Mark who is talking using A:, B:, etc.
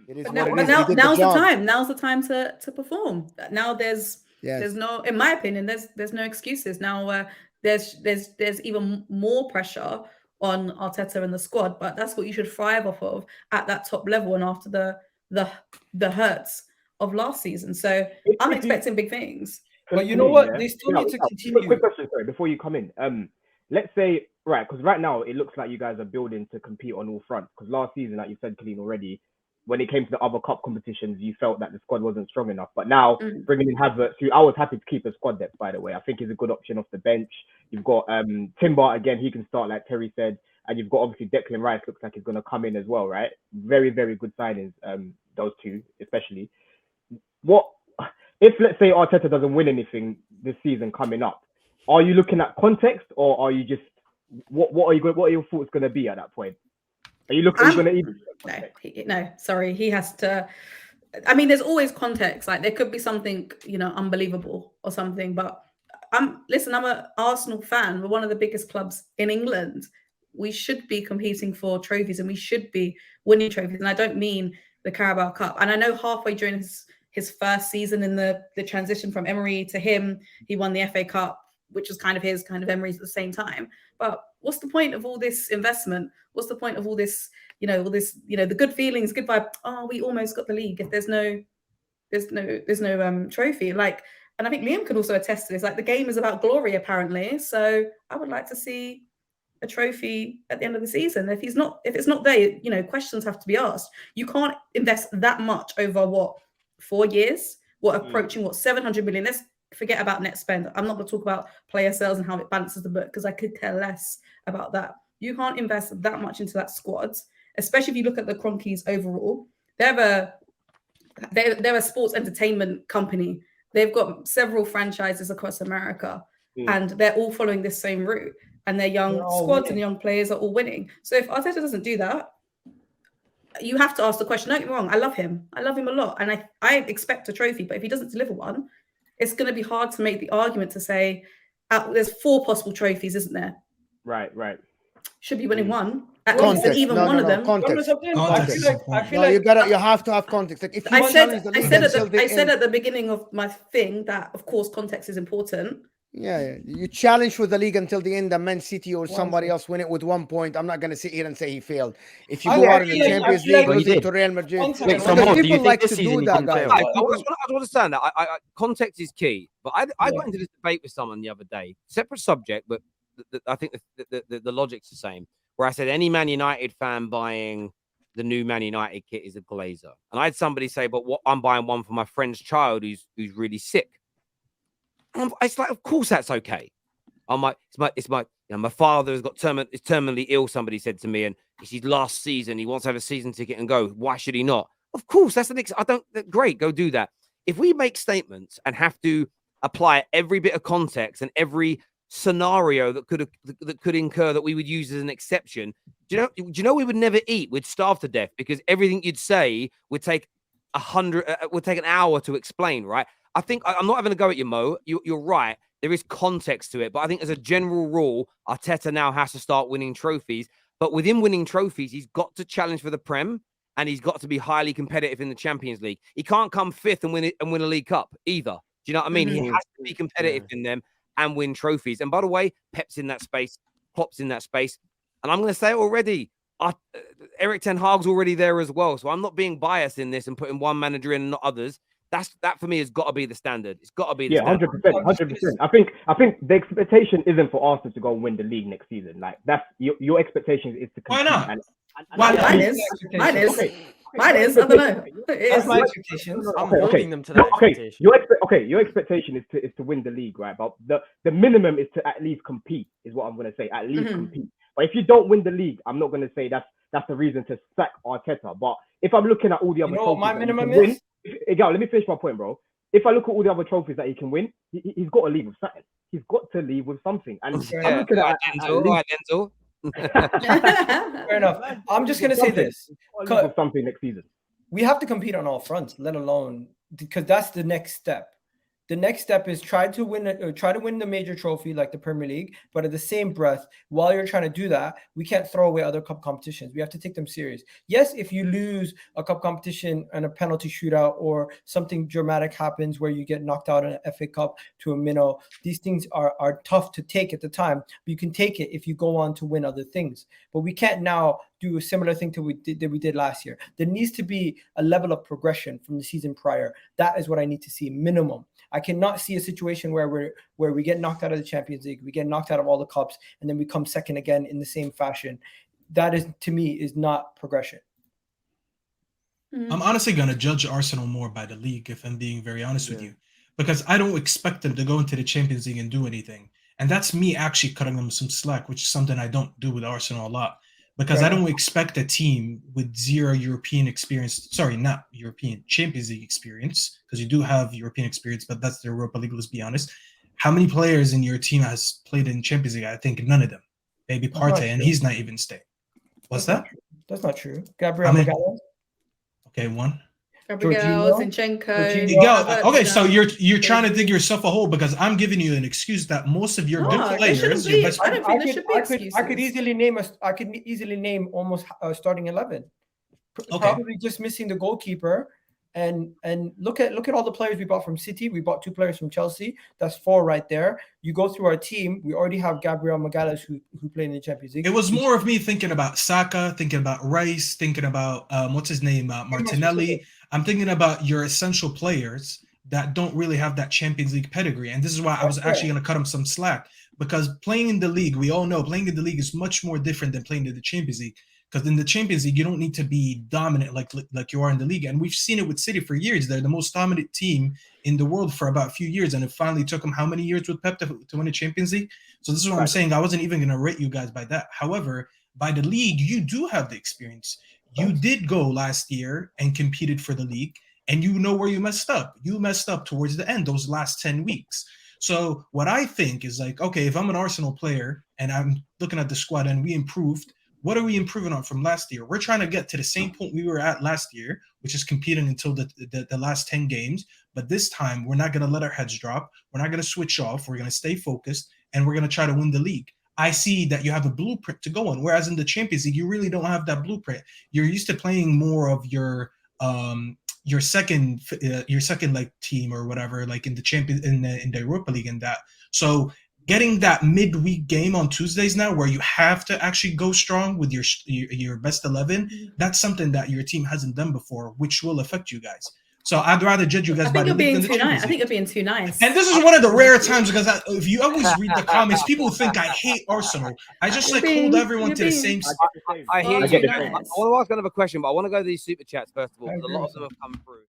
A: It is
B: But
A: what
B: now,
A: it
B: but
A: is.
B: now,
A: He did the
B: now's the
A: job.
B: time. Now's the time to perform. Now there's
A: Yes.
B: no, in my opinion, there's no excuses. Now there's even more pressure on Arteta and the squad, but that's what you should thrive off of at that top level and after the the hurts of last season. So I'm
C: If you,
B: expecting big things.
D: But you know what?
C: yeah.
D: They still need to
C: Quick
D: continue.
C: question, sorry, before you come in. Let's say, right, because right now it looks like you guys are building to compete on all fronts. Because last season, like you said, Colleen, already, when it came to the other cup competitions, you felt that the squad wasn't strong enough. But now bringing in Havertz, who I was happy to keep a squad depth, by the way. I think he's a good option off the bench. You've got Timber again; he can start, like Terry said, and you've got obviously Declan Rice. Looks like he's going to come in as well, right? Very, very good signings. Those two, especially. What if, let's say, Arteta doesn't win anything this season coming up? Are you looking at context, or are you just what are your thoughts going to be at that point? Are you looking? Are you going to
B: no, sorry, he has to. I mean, there's always context. Like there could be something, unbelievable or something. But I'm an Arsenal fan. We're one of the biggest clubs in England. We should be competing for trophies, and we should be winning trophies. And I don't mean the Carabao Cup. And I know halfway during his first season in the transition from Emery to him, he won the FA Cup, which was kind of his, kind of Emery's at the same time. But what's the point of all this investment? What's the point of all this, the good feelings, good vibe? Oh, we almost got the league. If there's no trophy, and I think Liam can also attest to this. Like the game is about glory, apparently. So I would like to see a trophy at the end of the season. If it's not there, questions have to be asked. You can't invest that much over 4 years? Approaching 700 million? Let's forget about net spend. I'm not going to talk about player sales and how it balances the book because I could care less about that. You can't invest that much into that squad, especially if you look at the Cronkies overall. They're a sports entertainment company. They've got several franchises across America, and they're all following this same route. And their young squads and young players are all winning. So if Arteta doesn't do that, you have to ask the question. Don't get me wrong, I love him a lot, and I expect a trophy. But if he doesn't deliver one, it's going to be hard to make the argument to say there's 4 possible trophies, isn't there?
C: Right.
B: Should be winning one. At
A: Context.
B: least, and even one of them.
A: Context.
D: I feel like
A: you have to have context. Like if
B: I said at the beginning of my thing that of course context is important.
A: Yeah. You challenge for the league until the end, and Man City or somebody else win it with 1 point. I'm not going to sit here and say he failed. If you go out in the Champions League, losing to Real Madrid, people like to do that, guys.
E: I understand that. Context is key. But I got into this debate with someone the other day, separate subject, but I think the logic's the same. Where I said any Man United fan buying the new Man United kit is a glazer, and I had somebody say, "But I'm buying one for my friend's child who's really sick." It's like, of course that's okay. I'm like, it's my my father is terminally ill. Somebody said to me, and it's his last season. He wants to have a season ticket and go. Why should he not? Of course, that's the next. Great, go do that. If we make statements and have to apply every bit of context and every scenario that could incur that we would use as an exception, do you know we would never eat? We'd starve to death because everything you'd say would take an hour to explain, right? I think I'm not having a go at you, Mo. You're right. There is context to it. But I think as a general rule, Arteta now has to start winning trophies. But within winning trophies, he's got to challenge for the Prem, and he's got to be highly competitive in the Champions League. He can't come 5th and win a League Cup either. Do you know what I mean? He has to be competitive in them and win trophies. And by the way, Pep's in that space, Klopp's in that space. And I'm going to say it already. Eric Ten Hag's already there as well. So I'm not being biased in this and putting one manager in and not others. That for me has got to be the standard. It's got to be the standard.
C: 100%. I think the expectation isn't for Arsenal to go and win the league next season. Like that's your expectation is to compete.
D: Why not?
B: Mine is. I don't know.
D: That's my expectations.
F: I'm holding them to that expectation.
C: Your expectation is to win the league, right? But the minimum is to at least compete. Is what I'm going to say. At least compete. But if you don't win the league, I'm not going to say that's the reason to sack Arteta. But if I'm looking at all the other trophies,
D: my minimum is.
C: Let me finish my point, bro. If I look at all the other trophies that he can win, he's got to leave with something. He's got to leave with something. And I'm looking at
E: Denzel.
D: Fair enough. I'm just going to say this.
C: Something next season.
D: We have to compete on all fronts, let alone because that's the next step. The next step is try to win the major trophy like the Premier League, but at the same breath, while you're trying to do that, we can't throw away other cup competitions. We have to take them serious. Yes, if you lose a cup competition and a penalty shootout or something dramatic happens where you get knocked out in an FA Cup to a minnow, these things are tough to take at the time, but you can take it if you go on to win other things. But we can't now do a similar thing that we did last year. There needs to be a level of progression from the season prior. That is what I need to see, minimum. I cannot see a situation where we get knocked out of the Champions League, we get knocked out of all the cups, and then we come second again in the same fashion. That is, to me, is not progression.
G: I'm honestly going to judge Arsenal more by the league, if I'm being very honest with you, because I don't expect them to go into the Champions League and do anything. And that's me actually cutting them some slack, which is something I don't do with Arsenal a lot. Because I don't expect a team with zero European experience, sorry, not European, Champions League experience, because you do have European experience, but that's the Europa League, let's be honest. How many players in your team has played in Champions League? I think none of them. Maybe Partey, and he's not even staying. What's that?
D: That's not true. Gabriel Magalhaes.
G: Okay, one.
B: Gabriel, Zinchenko.
G: Okay, so you're trying to dig yourself a hole because I'm giving you an excuse that most of your good players.
D: I could easily name almost starting 11. Probably just missing the goalkeeper. And look at all the players we bought from City. We bought 2 players from Chelsea. That's 4 right there. You go through our team. We already have Gabriel Magalhaes who played in the Champions League.
G: It was more of me thinking about Saka, thinking about Rice, thinking about what's his name, Martinelli. I'm thinking about your essential players that don't really have that Champions League pedigree. And this is why I was actually going to cut them some slack, because playing in the league, we all know playing in the league is much more different than playing in the Champions League. Because in the Champions League, you don't need to be dominant like you are in the league. And we've seen it with City for years. They're the most dominant team in the world for about a few years. And it finally took them how many years with Pep to win the Champions League? So this is what I'm saying. I wasn't even going to rate you guys by that. However, by the league, you do have the experience. You did go last year and competed for the league. And you know where you messed up. You messed up towards the end, those last 10 weeks. So what I think is like, okay, if I'm an Arsenal player and I'm looking at the squad and we improved, what are we improving on from last year? We're trying to get to the same point we were at last year, which is competing until the last 10 games. But this time, we're not going to let our heads drop. We're not going to switch off. We're going to stay focused, and we're going to try to win the league. I see that you have a blueprint to go on, whereas in the Champions League, you really don't have that blueprint. You're used to playing more of your second like team or whatever, like in the in the Europa League and that. So getting that midweek game on Tuesdays now where you have to actually go strong with your best 11, that's something that your team hasn't done before, which will affect you guys. So I'd rather judge you guys by the league than the Champions League.
B: I think you're being too nice.
G: And this is one of the rare times, because if you always read the comments, people think I hate Arsenal. I just hold everyone to the same.
E: I hear you. I want to ask another question, but I want to go to these super chats first of all, because a lot of them have come through.